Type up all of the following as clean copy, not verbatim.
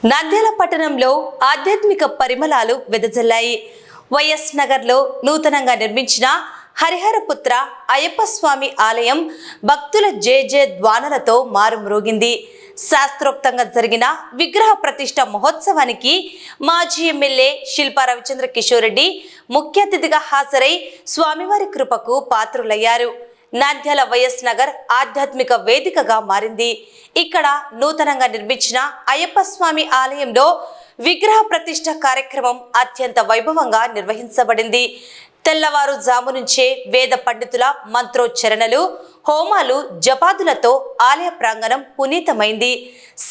నంద్యాల పట్టణంలో ఆధ్యాత్మిక పరిమళాలు వెదజల్లాయి. వైఎస్ నగర్లో నూతనంగా నిర్మించిన హరిహరపుత్ర అయ్యప్ప స్వామి ఆలయం భక్తుల జేజే ధ్వానాలతో మారుమ్రోగింది. శాస్త్రోక్తంగా జరిగిన విగ్రహ ప్రతిష్ఠ మహోత్సవానికి మాజీ ఎమ్మెల్యే శిల్పా రవిచంద్ర కిషోర్ రెడ్డి ముఖ్య అతిథిగా హాజరై స్వామివారి కృపకు పాత్రులయ్యారు. నంద్యాల వైఎస్ నగర్ ఆధ్యాత్మిక వేదికగా మారింది. ఇక్కడ నూతనంగా నిర్మించిన అయ్యప్ప స్వామి ఆలయంలో విగ్రహ ప్రతిష్ఠ కార్యక్రమం అత్యంత వైభవంగా నిర్వహించబడింది. తెల్లవారుజాము నుంచే వేద పండితుల మంత్రోచ్చరణలు, హోమాలు, జపాదులతో ఆలయ ప్రాంగణం పునీతమైంది.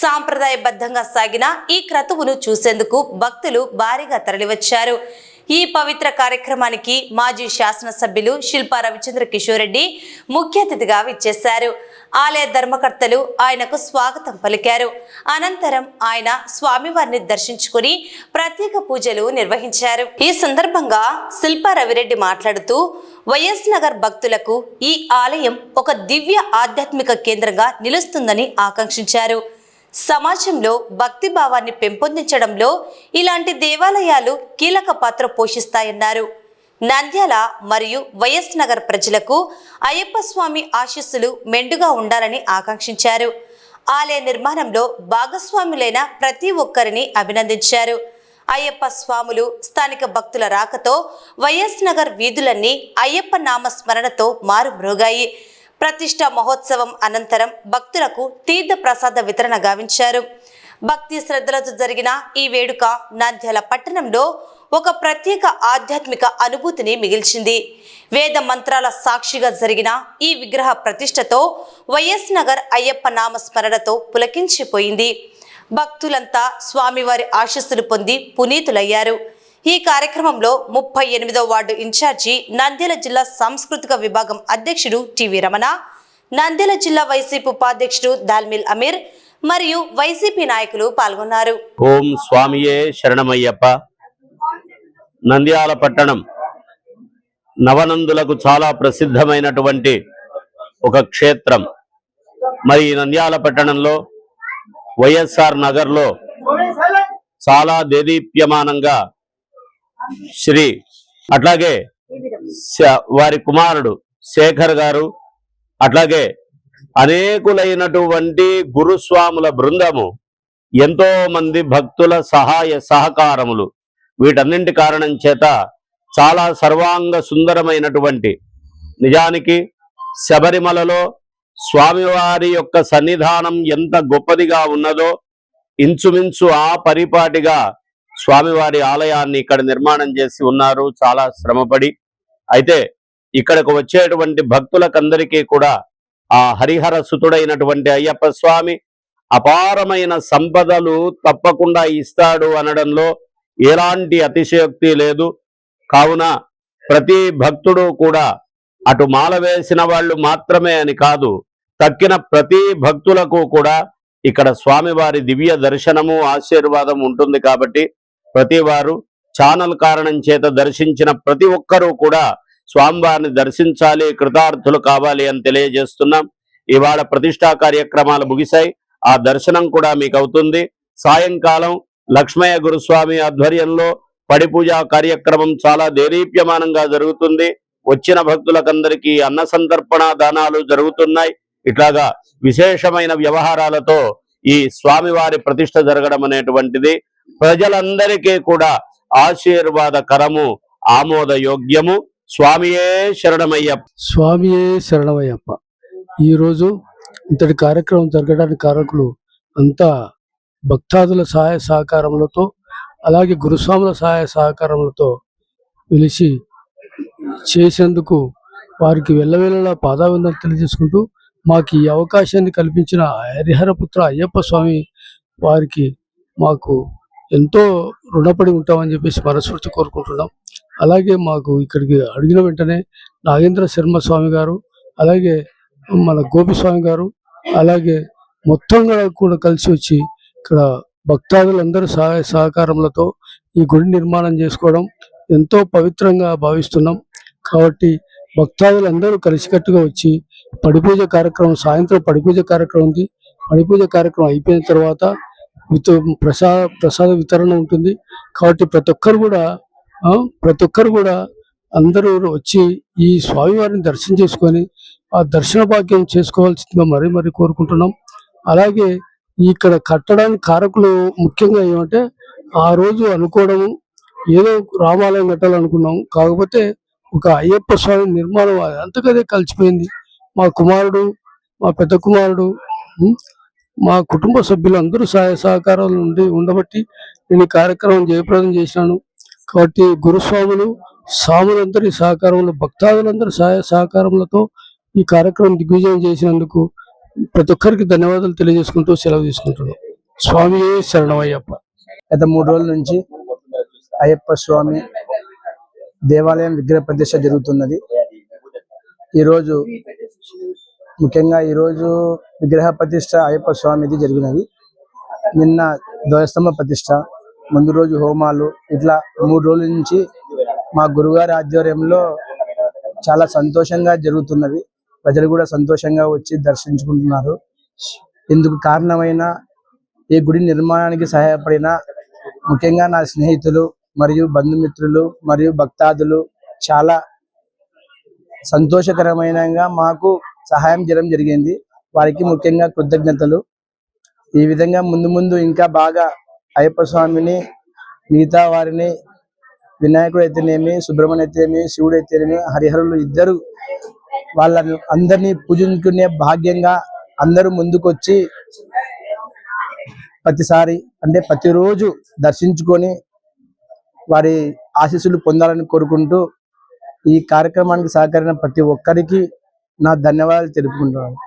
సాంప్రదాయబద్ధంగా సాగిన ఈ క్రతువును చూసేందుకు భక్తులు భారీగా తరలివచ్చారు. ఈ పవిత్ర కార్యక్రమానికి మాజీ శాసనసభ్యులు శిల్పా రవిచంద్ర కిషోర్ రెడ్డి ముఖ్య అతిథిగా విచ్చేశారు. ఆలయ ధర్మకర్తలు ఆయనకు స్వాగతం పలికారు. అనంతరం ఆయన స్వామివారిని దర్శించుకుని ప్రత్యేక పూజలు నిర్వహించారు. ఈ సందర్భంగా శిల్పా రవిరెడ్డి మాట్లాడుతూ వైఎస్ నగర్ భక్తులకు ఈ ఆలయం ఒక దివ్య ఆధ్యాత్మిక కేంద్రంగా నిలుస్తుందని ఆకాంక్షించారు. సమాజంలో భక్తి భావాన్ని పెంపొందించడంలో ఇలాంటి దేవాలయాలు కీలక పాత్ర పోషిస్తాయన్నారు. నంద్యాల మరియు వైఎస్ నగర్ ప్రజలకు అయ్యప్ప స్వామి ఆశీస్సులు మెండుగా ఉండాలని ఆకాంక్షించారు. ఆలయ నిర్మాణంలో భాగస్వాములైన ప్రతి ఒక్కరిని అభినందించారు. అయ్యప్ప స్వాములు స్థానిక భక్తుల రాకతో వైఎస్ నగర్ వీధులన్నీ అయ్యప్ప నామస్మరణతో మారుమ్రోగాయి. ప్రతిష్ఠ మహోత్సవం అనంతరం భక్తులకు తీర్థ ప్రసాద వితరణ గావించారు. భక్తి శ్రద్ధలతో జరిగిన ఈ వేడుక నంద్యాల పట్టణంలో ఒక ప్రత్యేక ఆధ్యాత్మిక అనుభూతిని మిగిల్చింది. వేద మంత్రాల సాక్షిగా జరిగిన ఈ విగ్రహ ప్రతిష్టతో వైఎస్ నగర్ అయ్యప్ప నామస్మరణతో పులకించిపోయింది. భక్తులంతా స్వామివారి ఆశీస్సులు పొంది పునీతులయ్యారు. ఈ కార్యక్రమంలో 38వ వార్డు ఇన్ఛార్జి, నంద్యాల జిల్లా సాంస్కృతిక విభాగం అధ్యక్షుడు టివి రమణ, నంద్యాల జిల్లా వైసీపీ ఉపాధ్యక్షుడు దాల్మిల్ అమీర్ మరియు వైసీపీ నాయకులు పాల్గొన్నారు. ఓం స్వామియే శరణమయ్యప్ప. నంద్యాల పట్టణం నవనందులకు చాలా ప్రసిద్ధమైనటువంటి ఒక క్షేత్రం. మరి నంద్యాల పట్టణంలో వైఎస్ఆర్ నగర్లో చాలా దేదీప్యమానంగా అట్లాగే వారి కుమారుడు శేఖర్ గారు, అట్లాగే అనేకులైనటువంటి గురుస్వాముల బృందము, ఎంతో మంది భక్తుల సహాయ సహకారములు, వీటన్నింటి కారణం చేత చాలా సర్వాంగ సుందరమైనటువంటి, నిజానికి శబరిమలలో స్వామివారి యొక్క సన్నిధానం ఎంత గొప్పదిగా ఉన్నదో ఇంచుమించు ఆ పరిపాటిగా స్వామివారి ఆలయాన్ని ఇక్కడ నిర్మాణం చేసి ఉన్నారు, చాలా శ్రమపడి. అయితే ఇక్కడకు వచ్చేటువంటి భక్తులకందరికీ కూడా ఆ హరిహర సుతుడైనటువంటి అయ్యప్ప స్వామి అపారమైన సంపదలు తప్పకుండా ఇస్తాడు అనడంలో ఎలాంటి అతిశయోక్తి లేదు. కావున ప్రతి భక్తుడు కూడా అటు మాల వేసిన వాళ్ళు మాత్రమే అని కాదు, తక్కిన ప్రతి భక్తులకు కూడా ఇక్కడ స్వామివారి దివ్య దర్శనము ఆశీర్వాదం ఉంటుంది. కాబట్టి ప్రతి వారు ఛానల్ కారణం చేత దర్శించిన ప్రతి ఒక్కరూ కూడా స్వామివారిని దర్శించాలి, కృతార్థులు కావాలి అని తెలియజేస్తున్నాం. ఇవాళ ప్రతిష్టా కార్యక్రమాలు ముగిశాయి. ఆ దర్శనం కూడా మీకు అవుతుంది. సాయంకాలం లక్ష్మయ్య గురుస్వామి ఆధ్వర్యంలో పడి పూజా కార్యక్రమం చాలా దేదీప్యమానంగా జరుగుతుంది. వచ్చిన భక్తులకందరికీ అన్న సంతర్పణ దానాలు జరుగుతున్నాయి. ఇట్లాగా విశేషమైన వ్యవహారాలతో ఈ స్వామివారి ప్రతిష్ఠ జరగడం అనేటువంటిది ప్రజలందరికీ కూడా ఆశీర్వాదకరము, ఆమోదయోగ్యము. స్వామియే శరణమయ్యప్ప. స్వామియే శరణమయ్యప్ప. ఈరోజు ఇంతటి కార్యక్రమం జరగడానికి కారకులు అంతా భక్తాదుల సహాయ సహకారములతో, అలాగే గురుస్వాముల సహాయ సహకారములతో పిలిచి చేసేందుకు వారికి వెళ్ళవేళలా పాదాభివందనలు తెలియజేసుకుంటూ మాకు ఈ అవకాశాన్ని కల్పించిన హరిహరపుత్ర అయ్యప్ప స్వామి వారికి మాకు ఎంతో రుణపడి ఉంటామని చెప్పేసి మనస్ఫూర్తి కోరుకుంటున్నాం. అలాగే మాకు ఇక్కడికి అడిగిన వెంటనే నాగేంద్ర శర్మ స్వామి గారు, అలాగే మన గోపిస్వామి గారు, అలాగే మొత్తంగా కూడా కలిసి వచ్చి ఇక్కడ భక్తాదులందరూ సహాయ సహకారములతో ఈ గుడి నిర్మాణం చేసుకోవడం ఎంతో పవిత్రంగా భావిస్తున్నాం. కాబట్టి భక్తాదులందరూ కలిసికట్టుగా వచ్చి పడిపూజ కార్యక్రమం, సాయంత్రం పడిపూజ కార్యక్రమం ఉంది. పడిపూజ కార్యక్రమం అయిపోయిన తర్వాత ప్రసాద వితరణ ఉంటుంది. కాబట్టి ప్రతి ఒక్కరు కూడా అందరూ వచ్చి ఈ స్వామివారిని దర్శనం చేసుకొని ఆ దర్శన భాగ్యం చేసుకోవాల్సిందిగా మరీ మరీ కోరుకుంటున్నాం. అలాగే ఇక్కడ కట్టడానికి కారకులు ముఖ్యంగా ఏమంటే ఆ రోజు అనుకోవడము ఏదో రామాలయం కట్టాలనుకున్నాం, కాకపోతే ఒక అయ్యప్ప స్వామి నిర్మాణం అంతకదే కలిసిపోయింది. మా కుమారుడు, మా పెద్ద కుమారుడు, మా కుటుంబ సభ్యులు అందరూ సహాయ సహకారాలు ఉండబట్టి నేను ఈ కార్యక్రమం జయప్రదం చేసినాను. కాబట్టి గురుస్వాములు, స్వాములందరి సహకారంలో, భక్తాదులందరి సహాయ సహకారములతో ఈ కార్యక్రమం దిగ్విజయం చేసినందుకు ప్రతి ఒక్కరికి ధన్యవాదాలు తెలియజేసుకుంటూ సెలవు తీసుకుంటున్నాను. స్వామి శరణమయ్యప్ప. గత 3 రోజుల నుంచి అయ్యప్ప స్వామి దేవాలయం విగ్రహ ప్రతిష్ఠ జరుగుతున్నది. ఈరోజు ముఖ్యంగా విగ్రహ ప్రతిష్ఠ అయ్యప్ప స్వామిది జరిగినది. నిన్న ధ్వజస్తంభ ప్రతిష్ఠ, ముందు రోజు హోమాలు, ఇట్లా 3 రోజుల నుంచి మా గురుగారి ఆధ్వర్యంలో చాలా సంతోషంగా జరుగుతున్నది. ప్రజలు కూడా సంతోషంగా వచ్చి దర్శించుకుంటున్నారు. ఇందుకు కారణమైన ఈ గుడి నిర్మాణానికి సహాయపడిన ముఖ్యంగా నా స్నేహితులు మరియు బంధుమిత్రులు మరియు భక్తాదులు చాలా సంతోషకరమైనగా మాకు సహాయం చేయడం జరిగింది. వారికి ముఖ్యంగా కృతజ్ఞతలు. ఈ విధంగా ముందు ఇంకా బాగా అయ్యప్ప స్వామిని, మిగతా వారిని, వినాయకుడు అయితేనేమి, సుబ్రహ్మణ్య అయితేనేమి, శివుడు అయితేనేమి, హరిహరులు ఇద్దరు వాళ్ళని అందరినీ పూజించుకునే భాగ్యంగా అందరూ ముందుకొచ్చి ప్రతిరోజు దర్శించుకొని వారి ఆశీస్సులు పొందాలని కోరుకుంటూ ఈ కార్యక్రమానికి సహకరించిన ప్రతి ఒక్కరికి నా ధన్యవాదాలు తెలుపుకుంటున్నాను.